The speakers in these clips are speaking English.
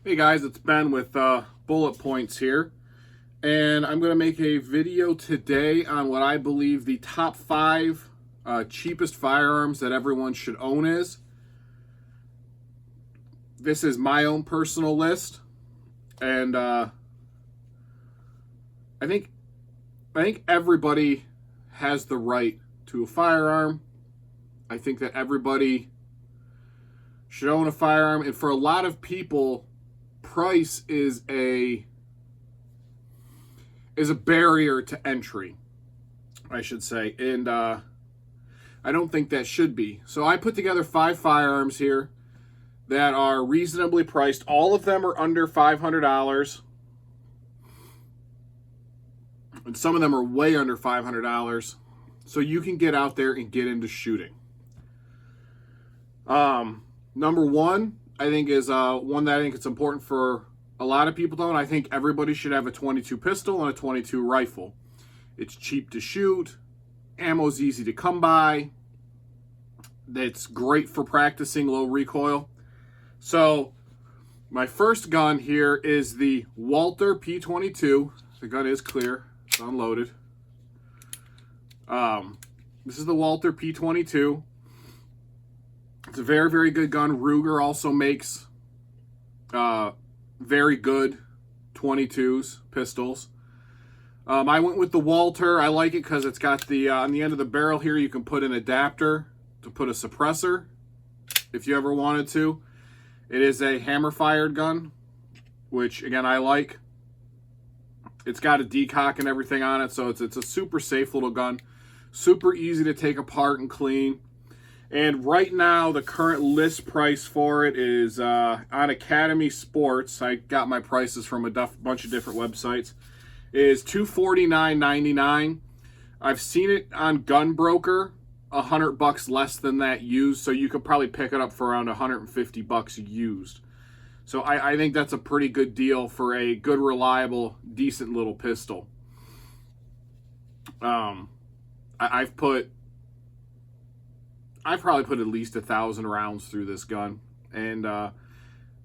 Hey guys, it's Ben with Bullet Points here, and I'm going to make a video today on what I believe the top 5 cheapest firearms that everyone should own is. This is my own personal list, and I think everybody has the right to a firearm. I think that everybody should own a firearm, and for a lot of people, price is a barrier to entry, I should say, and I don't think that should be. So I put together 5 firearms here that are reasonably priced. All of them are under $500, and some of them are way under $500. So you can get out there and get into shooting. Number one, I think, is one that I think it's important for a lot of people to own. I think everybody should have a .22 pistol and a .22 rifle. It's cheap to shoot. Ammo's easy to come by. It's great for practicing low recoil. So my first gun here is the Walther P22. The gun is clear. It's unloaded. This is the Walther P22. It's a very, very good gun. Ruger also makes very good .22s, pistols. I went with the Walther. I like it because it's got the, on the end of the barrel here, you can put an adapter to put a suppressor if you ever wanted to. It is a hammer-fired gun, which, again, I like. It's got a decock and everything on it, so it's a super safe little gun. Super easy to take apart and clean. And right now, the current list price for it is on Academy Sports. I got my prices from a bunch of different websites. Is $249.99. I've seen it on Gunbroker, $100 less than that used. So you could probably pick it up for around $150 used. So I think that's a pretty good deal for a good, reliable, decent little pistol. I've probably put at least 1,000 rounds through this gun. And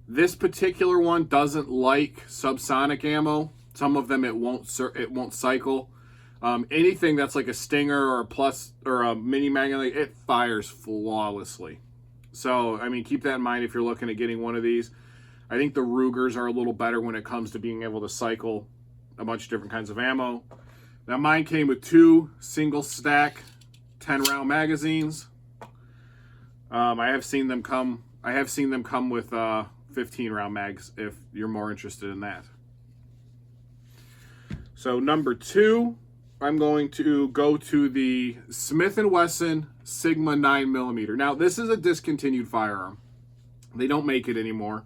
this particular one doesn't like subsonic ammo. Some of them it won't cycle. Anything that's like a Stinger or a Plus or a Mini Magazine, it fires flawlessly. So, I mean, keep that in mind if you're looking at getting one of these. I think the Rugers are a little better when it comes to being able to cycle a bunch of different kinds of ammo. Now, mine came with 2 single stack 10-round magazines. I have seen them come with 15-round mags if you're more interested in that. So number 2, I'm going to go to the Smith & Wesson Sigma 9mm. Now, this is a discontinued firearm. They don't make it anymore.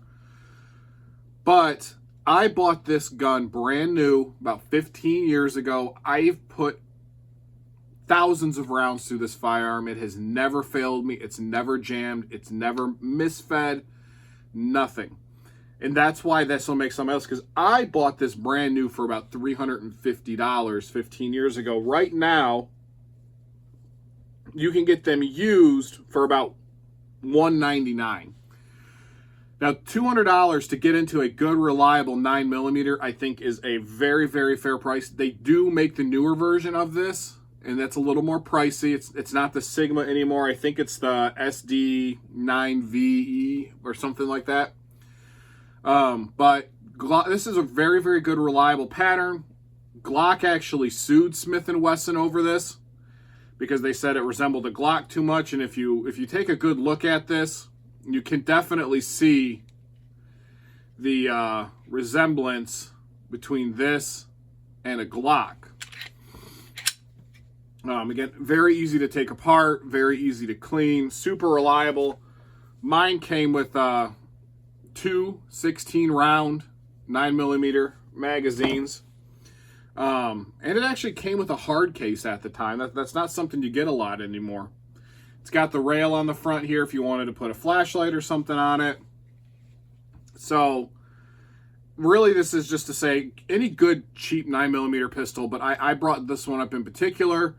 But I bought this gun brand new about 15 years ago. I've put thousands of rounds through this firearm. It has never failed me. It's never jammed. It's never misfed. Nothing. And that's why this will make something else, because I bought this brand new for about $350 15 years ago. Right now, you can get them used for about $199. Now, $200 to get into a good, reliable 9mm, I think, is a very, very fair price. They do make the newer version of this, and that's a little more pricey. It's not the Sigma anymore. I think it's the SD9VE or something like that. But this is a very, very good, reliable pattern. Glock actually sued Smith & Wesson over this because they said it resembled a Glock too much. And if you take a good look at this, you can definitely see the resemblance between this and a Glock. Again, very easy to take apart, very easy to clean, super reliable. Mine came with 2 16-round 9mm magazines. And it actually came with a hard case at the time. That's not something you get a lot anymore. It's got the rail on the front here if you wanted to put a flashlight or something on it. So, really, this is just to say any good, cheap 9mm pistol, but I brought this one up in particular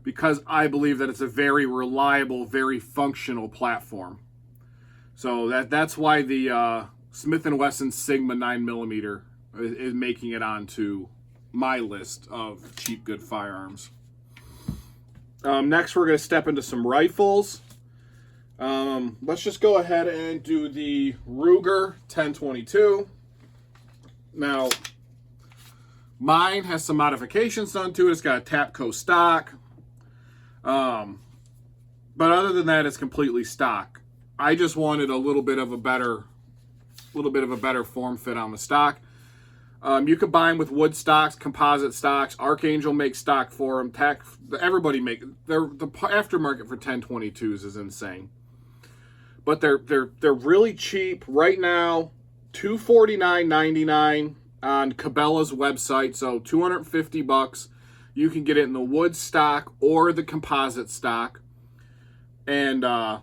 because I believe that it's a very reliable, very functional platform. So that's why the Smith & Wesson Sigma 9mm is making it onto my list of cheap, good firearms. Next, we're going to step into some rifles. Let's just go ahead and do the Ruger 10/22. Now, mine has some modifications done to it. It's got a Tapco stock. But other than that, it's completely stock. I just wanted a little bit of a better form fit on the stock. You could buy them with wood stocks, composite stocks. Archangel makes stock for them. Everybody make. The aftermarket for 10/22s is insane. But they're really cheap right now. $249.99 on Cabela's website, so $250. You can get it in the wood stock or the composite stock. And I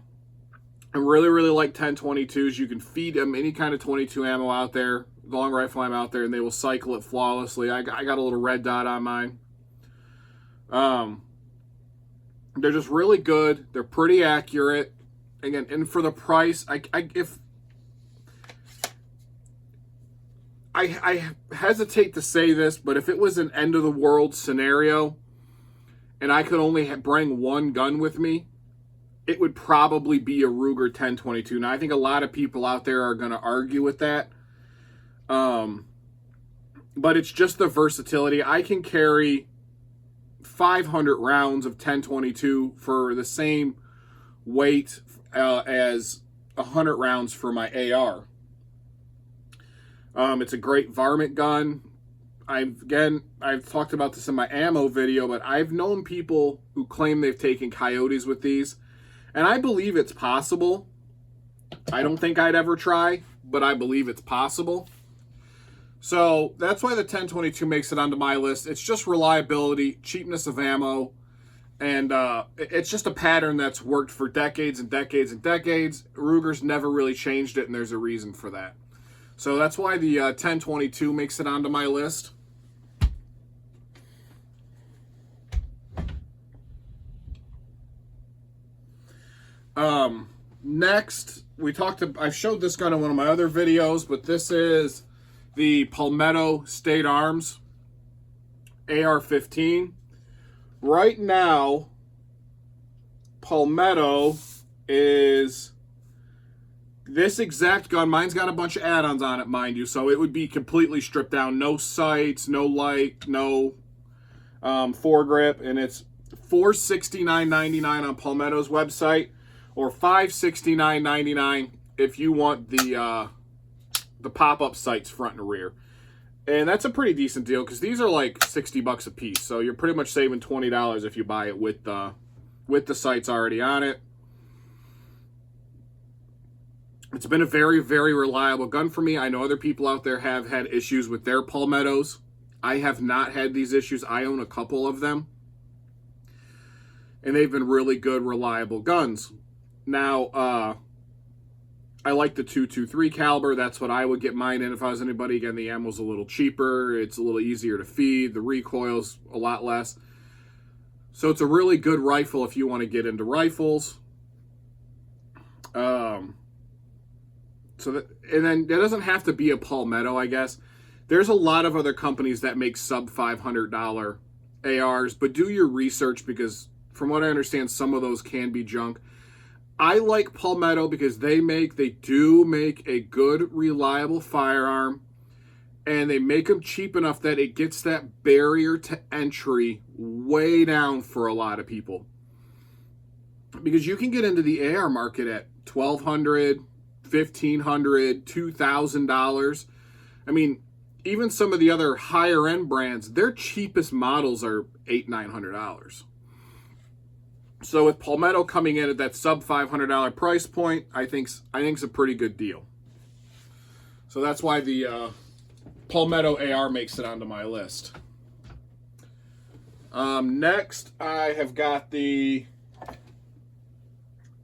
really, really like 10/22s. You can feed them any kind of 22 ammo out there, long rifle ammo out there, and they will cycle it flawlessly. I got a little red dot on mine. They're just really good. They're pretty accurate. Again, and for the price, I hesitate to say this, but if it was an end of the world scenario and I could only bring one gun with me, it would probably be a Ruger 10/22. Now, I think a lot of people out there are going to argue with that. But it's just the versatility. I can carry 500 rounds of 10/22 for the same weight as 100 rounds for my AR. It's a great varmint gun. I've talked about this in my ammo video, but I've known people who claim they've taken coyotes with these, and I believe it's possible. I don't think I'd ever try, but I believe it's possible. So that's why the 10/22 makes it onto my list. It's just reliability, cheapness of ammo, and it's just a pattern that's worked for decades and decades and decades. Ruger's never really changed it, and there's a reason for that. So that's why the 10/22 makes it onto my list. Next, I showed this gun in one of my other videos, but this is the Palmetto State Arms AR-15. Right now, Palmetto is this exact gun. Mine's got a bunch of add-ons on it, mind you, so it would be completely stripped down. No sights, no light, no foregrip, and it's $469.99 on Palmetto's website, or $569.99 if you want the pop-up sights front and rear. And that's a pretty decent deal because these are like $60 a piece, so you're pretty much saving $20 if you buy it with the sights already on it. It's been a very, very reliable gun for me. I know other people out there have had issues with their Palmettos. I have not had these issues. I own a couple of them, and they've been really good, reliable guns. Now, I like the .223 caliber. That's what I would get mine in if I was anybody. Again, the ammo's a little cheaper. It's a little easier to feed. The recoil's a lot less. So it's a really good rifle if you want to get into rifles. And then it doesn't have to be a Palmetto, I guess. There's a lot of other companies that make sub $500 ARs, but do your research because from what I understand, some of those can be junk. I like Palmetto because they do make a good, reliable firearm, and they make them cheap enough that it gets that barrier to entry way down for a lot of people. Because you can get into the AR market at $1,200, $1,500, $2,000. I mean, even some of the other higher end brands, their cheapest models are $800, $900. So with Palmetto coming in at that sub $500 price point, I think it's a pretty good deal. So that's why the Palmetto AR makes it onto my list. Next, I have got this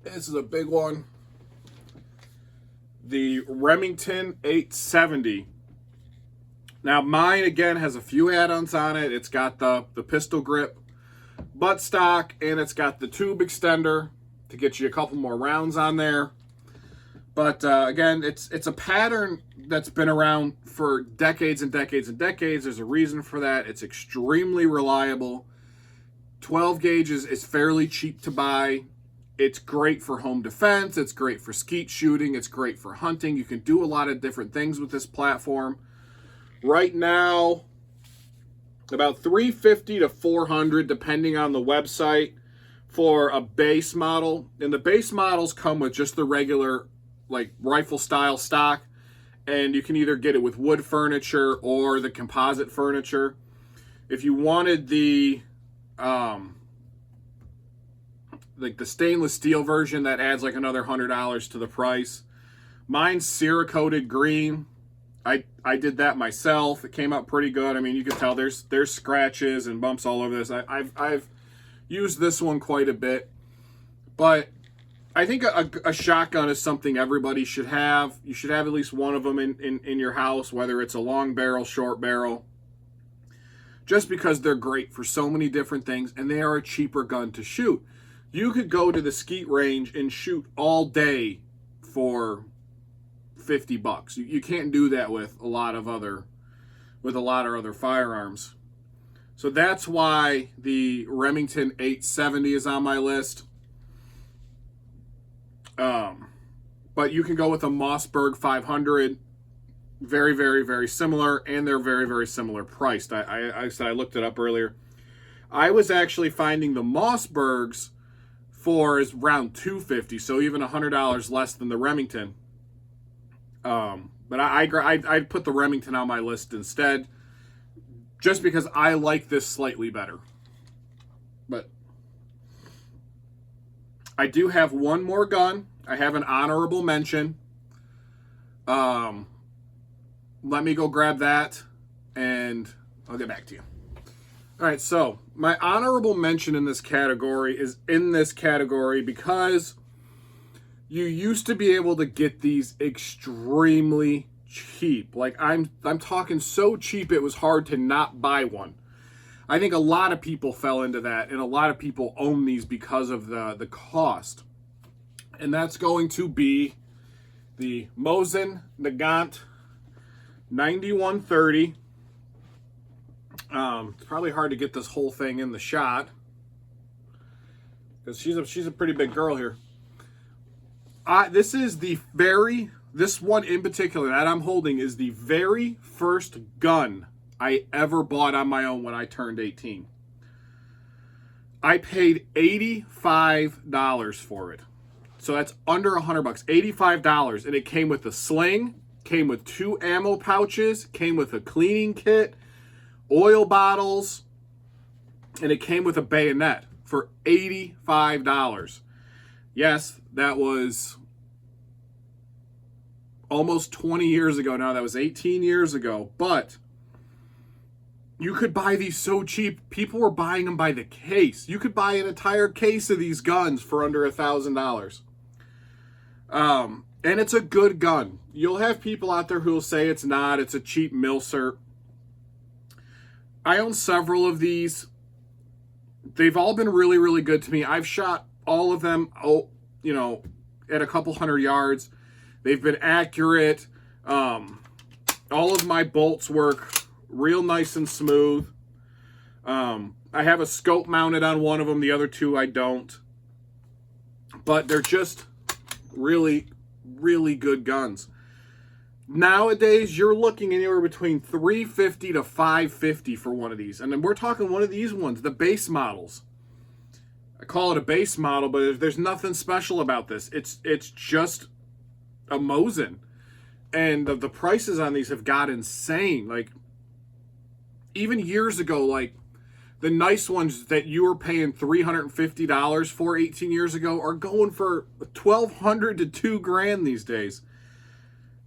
is a big one, the Remington 870. Now mine, again, has a few add-ons on it. It's got the pistol grip buttstock, and it's got the tube extender to get you a couple more rounds on there. But again, it's a pattern that's been around for decades and decades and decades. There's a reason for that. It's extremely reliable. 12 gauge is fairly cheap to buy. It's great for home defense. It's great for skeet shooting. It's great for hunting. You can do a lot of different things with this platform. Right now, about $350 to $400, depending on the website, for a base model. And the base models come with just the regular, like, rifle style stock. And you can either get it with wood furniture or the composite furniture. If you wanted the like the stainless steel version, that adds like another $100 to the price. Mine's Cerakoted green. I did that myself. It came out pretty good. I mean, you can tell there's scratches and bumps all over this. I've used this one quite a bit, but I think a shotgun is something everybody should have. You should have at least one of them in your house, whether it's a long barrel, short barrel, just because they're great for so many different things, and they are a cheaper gun to shoot. You could go to the skeet range and shoot all day for $50. You can't do that with a lot of other firearms. So that's why the Remington 870 is on my list. But you can go with a Mossberg 500. Very, very, very similar, and they're very, very similar priced. I said I looked it up earlier. I was actually finding the Mossbergs for is around $250, so even $100 less than the Remington. But I put the Remington on my list instead, just because I like this slightly better. But I do have one more gun. I have an honorable mention. Let me go grab that, and I'll get back to you. All right, so my honorable mention in this category is in this category because you used to be able to get these extremely cheap. Like I'm talking so cheap it was hard to not buy one. I think a lot of people fell into that, and a lot of people own these because of the cost. And that's going to be the Mosin Nagant 9130. It's probably hard to get this whole thing in the shot because she's a pretty big girl here. This one in particular that I'm holding is the very first gun I ever bought on my own when I turned 18. I paid $85 for it. So that's under $100, $85, and it came with a sling, came with 2 ammo pouches, came with a cleaning kit, oil bottles, and it came with a bayonet for $85. Yes, that was almost 20 years ago now. That was 18 years ago, but you could buy these so cheap. People were buying them by the case. You could buy an entire case of these guns for under $1,000. And it's a good gun. You'll have people out there who will say it's not. It's a cheap Milsert. I own several of these. They've all been really, really good to me. I've shot all of them, at a couple hundred yards. They've been accurate. All of my bolts work real nice and smooth. I have a scope mounted on one of them. The other 2 I don't. But they're just really, really good guns. Nowadays, you're looking anywhere between $350 to $550 for one of these. And then we're talking one of these ones, the base models. I call it a base model, but there's nothing special about this. It's just a Mosin. And the prices on these have got insane. Like, even years ago, like, the nice ones that you were paying $350 for 18 years ago are going for $1,200 to $2,000 these days.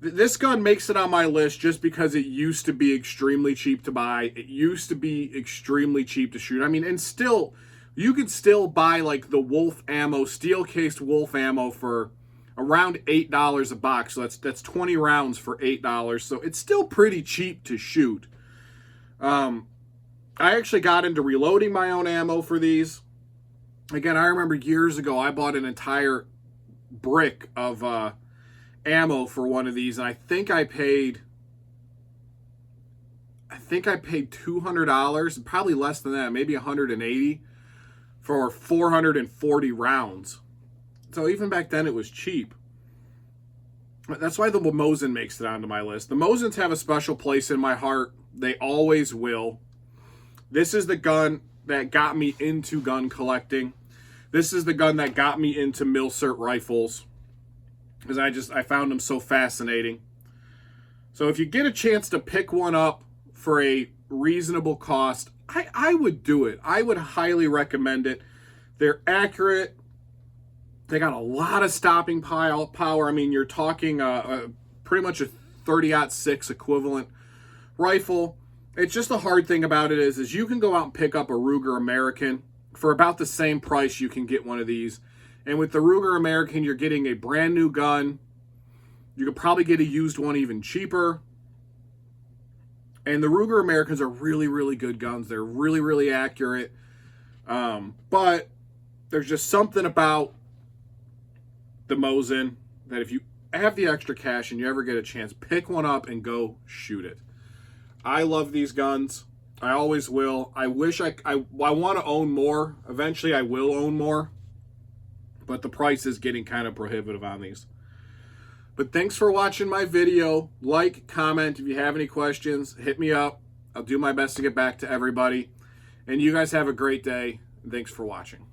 This gun makes it on my list just because it used to be extremely cheap to buy. It used to be extremely cheap to shoot. I mean, and still, you could still buy like the Wolf ammo, steel-cased Wolf ammo for around $8 a box. So that's 20 rounds for $8. So it's still pretty cheap to shoot. I actually got into reloading my own ammo for these. Again, I remember years ago I bought an entire brick of ammo for one of these, and I think I paid $200, probably less than that, maybe $180 for 440 rounds. So even back then it was cheap. That's why the Mosin makes it onto my list. The Mosins have a special place in my heart. They always will. This is the gun that got me into gun collecting. This is the gun that got me into Milcert rifles, because I found them so fascinating. So if you get a chance to pick one up for a reasonable cost, I would do it. I would highly recommend it. They're accurate. They got a lot of stopping power. I mean, you're talking pretty much a 30-06 equivalent rifle. It's just the hard thing about it is you can go out and pick up a Ruger American for about the same price you can get one of these. And with the Ruger American, you're getting a brand new gun. You could probably get a used one even cheaper. And the Ruger Americans are really, really good guns. They're really, really accurate. But there's just something about the Mosin that if you have the extra cash and you ever get a chance, pick one up and go shoot it. I love these guns. I always will. I wish I want to own more. Eventually I will own more. But the price is getting kind of prohibitive on these. But thanks for watching my video. Like, comment. If you have any questions, hit me up. I'll do my best to get back to everybody. And you guys have a great day. Thanks for watching.